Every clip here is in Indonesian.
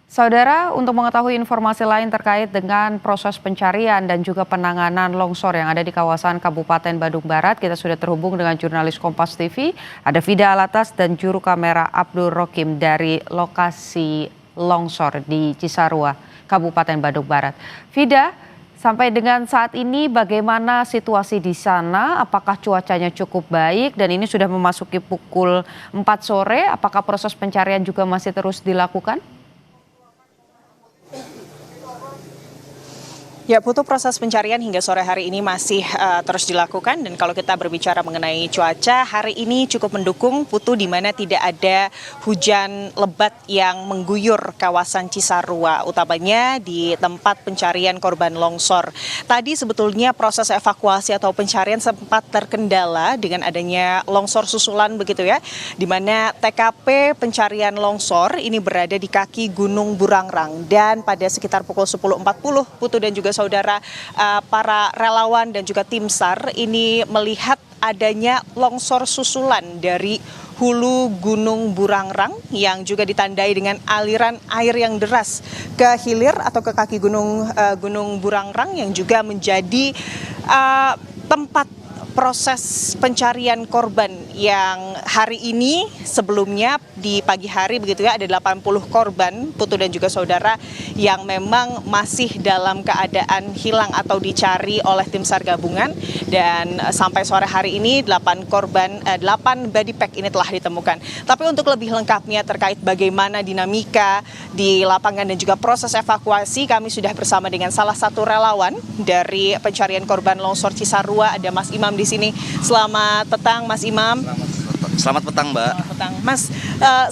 Saudara, untuk mengetahui informasi lain terkait dengan proses pencarian dan juga penanganan longsor yang ada di kawasan Kabupaten Bandung Barat, kita sudah terhubung dengan jurnalis Kompas TV, ada Vida Alatas dan juru kamera Abdul Rokim dari lokasi longsor di Cisarua, Kabupaten Bandung Barat. Vida, sampai dengan saat ini bagaimana situasi di sana? Apakah cuacanya cukup baik dan ini sudah memasuki pukul 4 sore? Apakah proses pencarian juga masih terus dilakukan? Ya, Putu, proses pencarian hingga sore hari ini masih terus dilakukan, dan kalau kita berbicara mengenai cuaca, hari ini cukup mendukung, Putu, di mana tidak ada hujan lebat yang mengguyur kawasan Cisarua, utamanya di tempat pencarian korban longsor. Tadi sebetulnya proses evakuasi atau pencarian sempat terkendala dengan adanya longsor susulan begitu ya, di mana TKP pencarian longsor ini berada di kaki Gunung Burangrang, dan pada sekitar pukul 10.40, Putu dan juga saudara, para relawan dan juga tim SAR ini melihat adanya longsor susulan dari hulu Gunung Burangrang yang juga ditandai dengan aliran air yang deras ke hilir atau ke kaki Gunung Burangrang, yang juga menjadi tempat proses pencarian korban yang hari ini sebelumnya di pagi hari begitu ya, ada 80 korban, Putu dan juga saudara, yang memang masih dalam keadaan hilang atau dicari oleh tim SAR gabungan, dan sampai sore hari ini 8 body pack ini telah ditemukan. Tapi untuk lebih lengkapnya terkait bagaimana dinamika di lapangan dan juga proses evakuasi, kami sudah bersama dengan salah satu relawan dari pencarian korban longsor Cisarua, ada Mas Imam di sini. Selamat petang, Mas Imam. Selamat petang, Mbak. Selamat petang, Mas.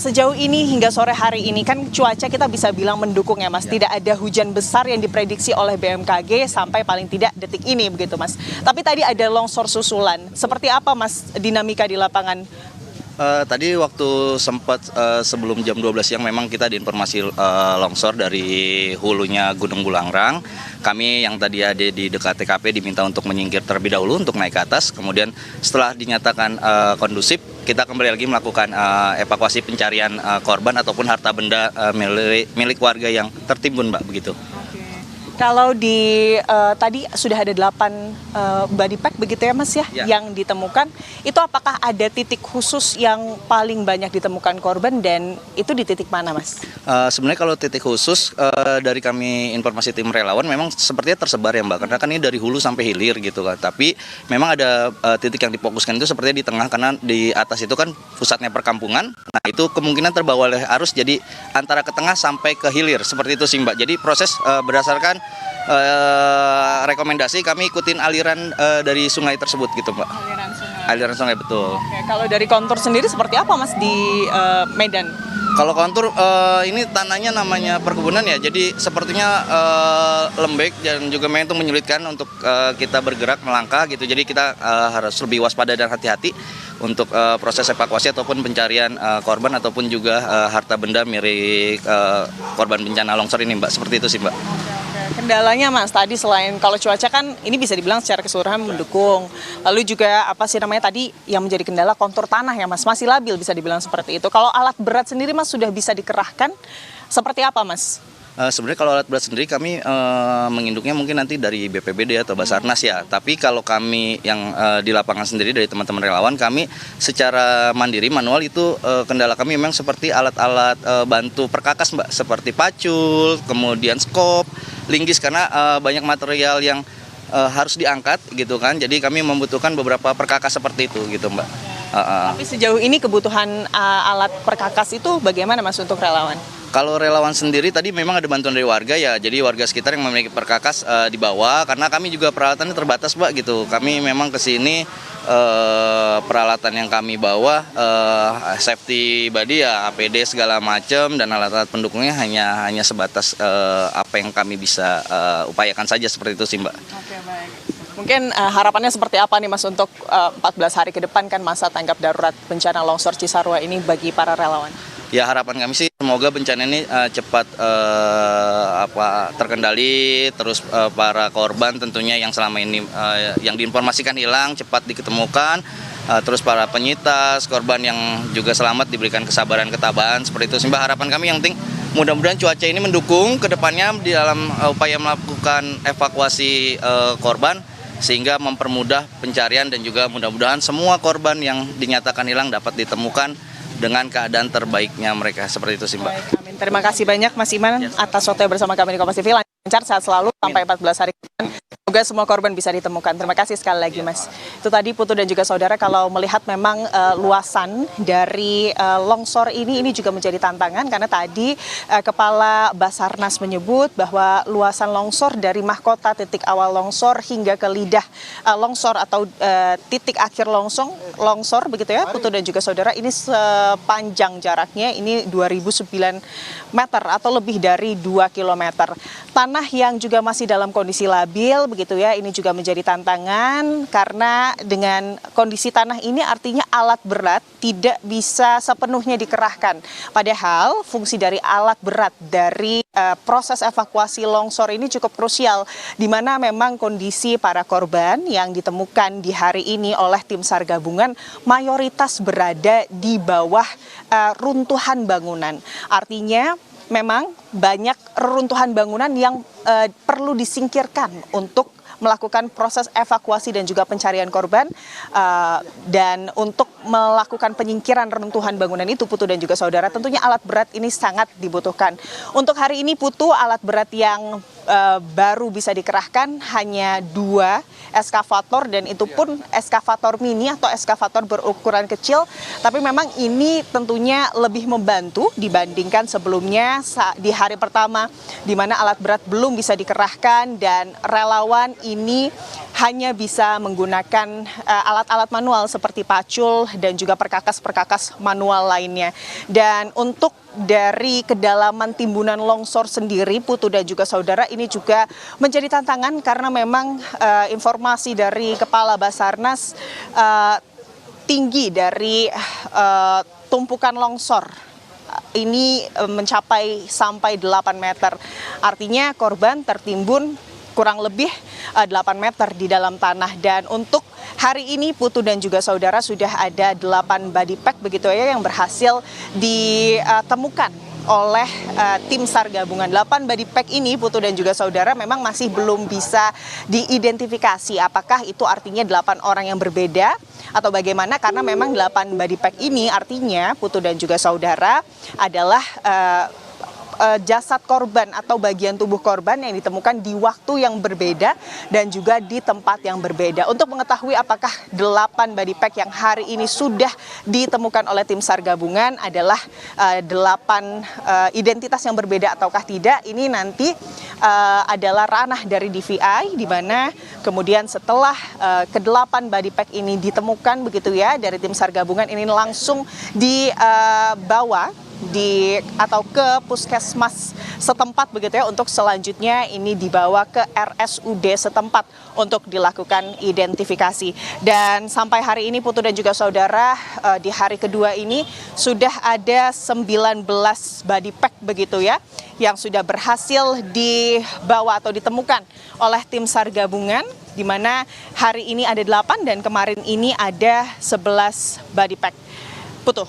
Sejauh ini hingga sore hari ini kan cuaca kita bisa bilang mendukung ya, Mas. Tidak ada hujan besar yang diprediksi oleh BMKG sampai paling tidak detik ini begitu, Mas. Tapi tadi ada longsor susulan. Seperti apa, Mas, dinamika di lapangan? Tadi waktu sempat sebelum jam 12 siang memang kita diinformasi longsor dari hulunya Gunung Burangrang. Kami yang tadi ada di dekat TKP diminta untuk menyingkir terlebih dahulu untuk naik ke atas. Kemudian setelah dinyatakan kondusif, kita kembali lagi melakukan evakuasi pencarian korban ataupun harta benda milik warga yang tertimbun, Mbak, begitu. Kalau di tadi sudah ada 8 body pack begitu ya, Mas ya, yang ditemukan. Itu apakah ada titik khusus yang paling banyak ditemukan korban, dan itu di titik mana, Mas? Sebenarnya kalau titik khusus dari kami informasi tim relawan memang sepertinya tersebar ya, Mbak, karena kan ini dari hulu sampai hilir gitu kan. Tapi memang ada titik yang difokuskan itu sepertinya di tengah, karena di atas itu kan pusatnya perkampungan. Nah, itu kemungkinan terbawa oleh arus, jadi antara ke tengah sampai ke hilir seperti itu sih, Mbak. Jadi proses berdasarkan rekomendasi kami ikutin aliran dari sungai tersebut gitu, Mbak. Aliran sungai, betul. Oke, kalau dari kontur sendiri seperti apa, Mas, di Medan? Kalau kontur ini tanahnya namanya perkebunan ya, jadi sepertinya lembek dan juga memang itu menyulitkan untuk kita bergerak melangkah gitu. Jadi kita harus lebih waspada dan hati-hati untuk proses evakuasi ataupun pencarian korban ataupun juga harta benda milik korban bencana longsor ini, Mbak. Seperti itu sih, Mbak. Kendalanya, Mas, tadi selain kalau cuaca kan ini bisa dibilang secara keseluruhan mendukung, lalu juga tadi yang menjadi kendala kontur tanah ya, Mas, masih labil bisa dibilang seperti itu. Kalau alat berat sendiri, Mas, sudah bisa dikerahkan seperti apa, Mas? Sebenarnya kalau alat berat sendiri kami menginduknya mungkin nanti dari BPBD atau Basarnas ya. Tapi kalau kami yang di lapangan sendiri dari teman-teman relawan, kami secara mandiri manual itu kendala kami memang seperti alat-alat bantu perkakas, Mbak, seperti pacul, kemudian skop, linggis, karena banyak material yang harus diangkat gitu kan. Jadi kami membutuhkan beberapa perkakas seperti itu gitu, Mbak. Tapi sejauh ini kebutuhan alat perkakas itu bagaimana, Mas, untuk relawan? Kalau relawan sendiri tadi memang ada bantuan dari warga ya, jadi warga sekitar yang memiliki perkakas dibawa, karena kami juga peralatannya terbatas, Mbak, gitu. Kami memang ke sini peralatan yang kami bawa safety body ya, APD segala macam, dan alat-alat pendukungnya hanya sebatas apa yang kami bisa upayakan saja, seperti itu sih, Mbak. Oke, baik. Mungkin harapannya seperti apa nih, Mas, untuk 14 hari ke depan kan masa tanggap darurat bencana longsor Cisarua ini bagi para relawan? Ya, harapan kami sih semoga bencana ini cepat terkendali, terus para korban tentunya yang selama ini yang diinformasikan hilang cepat diketemukan, terus para penyintas korban yang juga selamat diberikan kesabaran ketabahan, seperti itu sih, Mbak. Harapan kami yang penting mudah-mudahan cuaca ini mendukung ke depannya di dalam upaya melakukan evakuasi korban sehingga mempermudah pencarian dan juga mudah-mudahan semua korban yang dinyatakan hilang dapat ditemukan dengan keadaan terbaiknya mereka. Seperti itu sih, Mbak. Baik, amin. Terima kasih banyak Mas Iman atas waktunya bersama kami di Kompas TV. Lancar sehat selalu sampai 14 hari ke depan. Semoga semua korban bisa ditemukan. Terima kasih sekali lagi, Mas. Itu tadi Putu dan juga saudara, kalau melihat memang luasan dari longsor ini juga menjadi tantangan karena tadi Kepala Basarnas menyebut bahwa luasan longsor dari mahkota titik awal longsor hingga ke lidah longsor atau titik akhir longsor begitu ya, Putu dan juga saudara, ini sepanjang jaraknya ini 2009 meter atau lebih dari 2 kilometer. Tanah yang juga masih dalam kondisi labil begitu ya, ini juga menjadi tantangan karena dengan kondisi tanah ini artinya alat berat tidak bisa sepenuhnya dikerahkan. Padahal fungsi dari alat berat dari proses evakuasi longsor ini cukup krusial, di mana memang kondisi para korban yang ditemukan di hari ini oleh tim SAR gabungan mayoritas berada di bawah runtuhan bangunan. Artinya memang banyak reruntuhan bangunan yang perlu disingkirkan untuk melakukan proses evakuasi dan juga pencarian korban, dan untuk melakukan penyingkiran reruntuhan bangunan itu, Putu dan juga saudara, tentunya alat berat ini sangat dibutuhkan. Untuk hari ini, Putu, alat berat yang baru bisa dikerahkan hanya 2 eskavator, dan itu pun eskavator mini atau eskavator berukuran kecil, tapi memang ini tentunya lebih membantu dibandingkan sebelumnya di hari pertama di mana alat berat belum bisa dikerahkan dan relawan ini hanya bisa menggunakan alat-alat manual seperti pacul dan juga perkakas-perkakas manual lainnya. Dan untuk dari kedalaman timbunan longsor sendiri, Putu dan juga saudara, ini juga menjadi tantangan karena memang informasi dari Kepala Basarnas tinggi dari tumpukan longsor ini mencapai sampai 8 meter. Artinya korban tertimbun kurang lebih 8 meter di dalam tanah. Dan untuk hari ini, Putu dan juga saudara, sudah ada 8 body pack begitu ya yang berhasil ditemukan oleh tim SAR gabungan. 8 body pack ini, Putu dan juga saudara, memang masih belum bisa diidentifikasi apakah itu artinya 8 orang yang berbeda atau bagaimana, karena memang 8 body pack ini artinya, Putu dan juga saudara, adalah jasad korban atau bagian tubuh korban yang ditemukan di waktu yang berbeda dan juga di tempat yang berbeda. Untuk mengetahui apakah 8 body pack yang hari ini sudah ditemukan oleh tim SAR gabungan adalah 8 identitas yang berbeda ataukah tidak, ini nanti adalah ranah dari DVI, di mana kemudian setelah ke-8 body pack ini ditemukan begitu ya dari tim SAR gabungan, ini langsung dibawa atau ke puskesmas setempat begitu ya, untuk selanjutnya ini dibawa ke RSUD setempat untuk dilakukan identifikasi. Dan sampai hari ini, Putu dan juga saudara, di hari kedua ini sudah ada 19 body pack begitu ya yang sudah berhasil dibawa atau ditemukan oleh tim SAR gabungan, di mana hari ini ada 8 dan kemarin ini ada 11 body pack. Putu.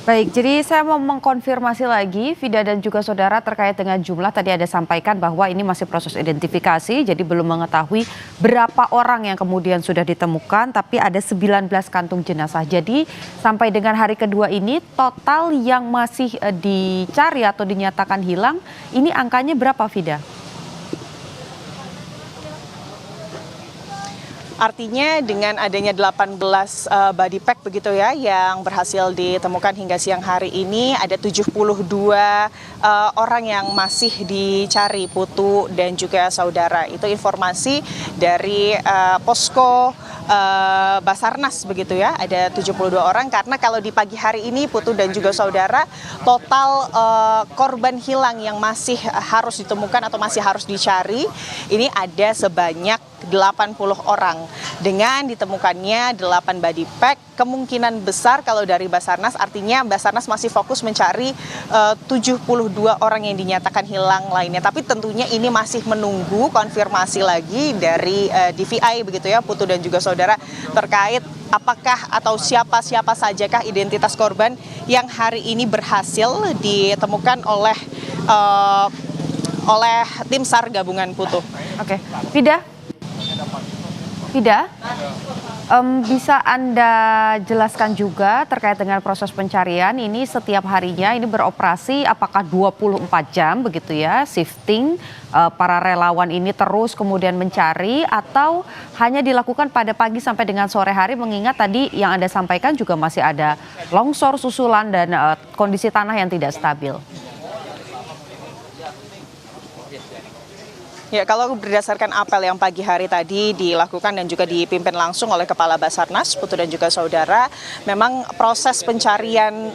Baik, jadi saya mau mengkonfirmasi lagi, Vida dan juga saudara, terkait dengan jumlah. Tadi ada sampaikan bahwa ini masih proses identifikasi, jadi belum mengetahui berapa orang yang kemudian sudah ditemukan, tapi ada 19 kantung jenazah. Jadi sampai dengan hari kedua ini, total yang masih dicari atau dinyatakan hilang, ini angkanya berapa, Vida? Artinya dengan adanya 18 body pack begitu ya yang berhasil ditemukan hingga siang hari ini, ada 72 orang yang masih dicari, Putu dan juga saudara. Itu informasi dari posko Basarnas begitu ya, ada 72 orang, karena kalau di pagi hari ini, Putu dan juga saudara, total korban hilang yang masih harus ditemukan atau masih harus dicari ini ada sebanyak 80 orang. Dengan ditemukannya 8 body pack, kemungkinan besar kalau dari Basarnas, artinya Basarnas masih fokus mencari 72 orang yang dinyatakan hilang lainnya. Tapi tentunya ini masih menunggu konfirmasi lagi dari DVI begitu ya, Putu dan juga saudara. saudara terkait apakah atau siapa-siapa sajakah identitas korban yang hari ini berhasil ditemukan oleh tim SAR gabungan Putu. Oke, Vida, bisa Anda jelaskan juga terkait dengan proses pencarian ini setiap harinya ini beroperasi apakah 24 jam begitu ya, shifting para relawan ini terus kemudian mencari atau hanya dilakukan pada pagi sampai dengan sore hari mengingat tadi yang Anda sampaikan juga masih ada longsor susulan dan kondisi tanah yang tidak stabil. Ya, kalau berdasarkan apel yang pagi hari tadi dilakukan dan juga dipimpin langsung oleh Kepala Basarnas, Putu dan juga saudara, memang proses pencarian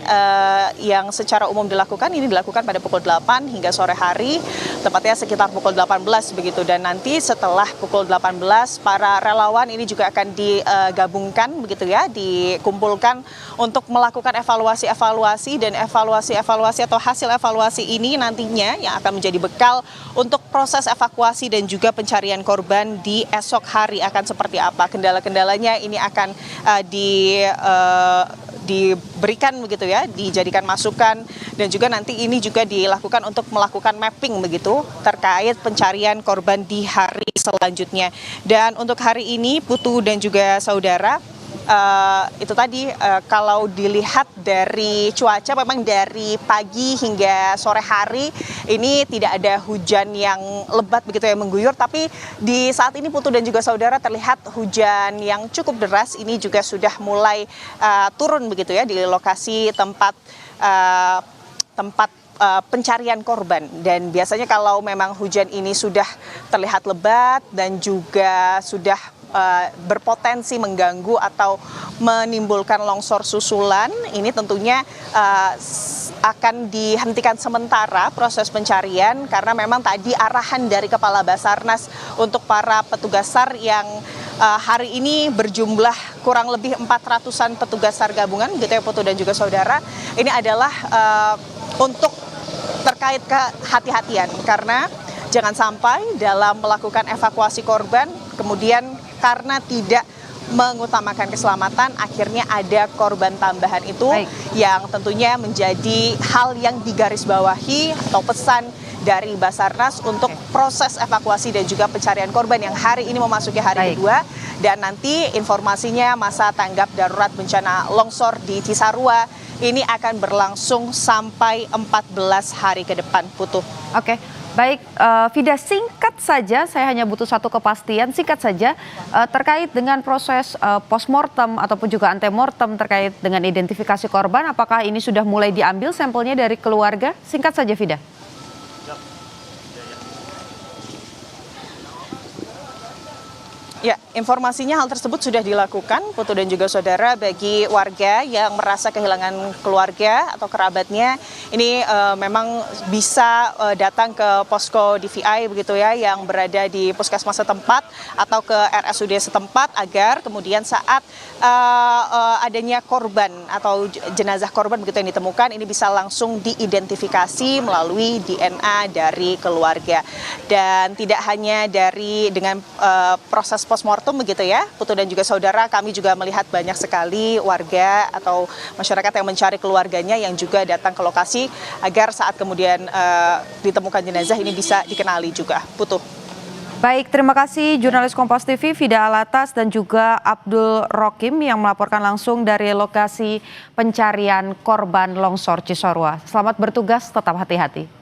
yang secara umum dilakukan ini dilakukan pada pukul 8 hingga sore hari, tepatnya sekitar pukul 18 begitu. Dan nanti setelah pukul 18 para relawan ini juga akan digabungkan begitu ya, dikumpulkan untuk melakukan evaluasi dan evaluasi atau hasil evaluasi ini nantinya yang akan menjadi bekal untuk proses evakuasi dan juga pencarian korban di esok hari akan seperti apa. Kendala-kendalanya ini akan diberikan begitu ya, dijadikan masukan dan juga nanti ini juga dilakukan untuk melakukan mapping begitu terkait pencarian korban di hari selanjutnya. Dan untuk hari ini Putu dan juga saudara, itu tadi kalau dilihat dari cuaca memang dari pagi hingga sore hari ini tidak ada hujan yang lebat begitu yang mengguyur, tapi di saat ini Putu dan juga saudara terlihat hujan yang cukup deras ini juga sudah mulai turun begitu ya di lokasi tempat pencarian korban. Dan biasanya kalau memang hujan ini sudah terlihat lebat dan juga sudah berpotensi mengganggu atau menimbulkan longsor susulan, ini tentunya akan dihentikan sementara proses pencarian karena memang tadi arahan dari Kepala Basarnas untuk para petugas SAR yang hari ini berjumlah kurang lebih 400-an petugas SAR gabungan gitu ya Putu dan juga saudara, ini adalah untuk terkait kehati-hatian karena jangan sampai dalam melakukan evakuasi korban kemudian karena tidak mengutamakan keselamatan akhirnya ada korban tambahan itu. Baik. Yang tentunya menjadi hal yang digarisbawahi atau pesan dari Basarnas untuk proses evakuasi dan juga pencarian korban yang hari ini memasuki hari kedua dan nanti informasinya masa tanggap darurat bencana longsor di Cisarua ini akan berlangsung sampai 14 hari ke depan, Putu. Oke. Baik, Vida, singkat saja, saya hanya butuh satu kepastian, singkat saja terkait dengan proses postmortem ataupun juga antemortem terkait dengan identifikasi korban, apakah ini sudah mulai diambil sampelnya dari keluarga? Singkat saja, Vida. Ya, informasinya hal tersebut sudah dilakukan, Putu dan juga saudara, bagi warga yang merasa kehilangan keluarga atau kerabatnya. Ini memang bisa datang ke posko DVI begitu ya, yang berada di puskesmas setempat atau ke RSUD setempat agar kemudian saat adanya korban atau jenazah korban begitu yang ditemukan, ini bisa langsung diidentifikasi melalui DNA dari keluarga. Dan tidak hanya dengan proses postmortem begitu ya, Putu dan juga saudara, kami juga melihat banyak sekali warga atau masyarakat yang mencari keluarganya yang juga datang ke lokasi agar saat kemudian ditemukan jenazah ini bisa dikenali juga, Putu. Baik, terima kasih jurnalis Kompas TV Vida Alatas dan juga Abdul Rokim yang melaporkan langsung dari lokasi pencarian korban longsor Cisarua. Selamat bertugas, tetap hati-hati.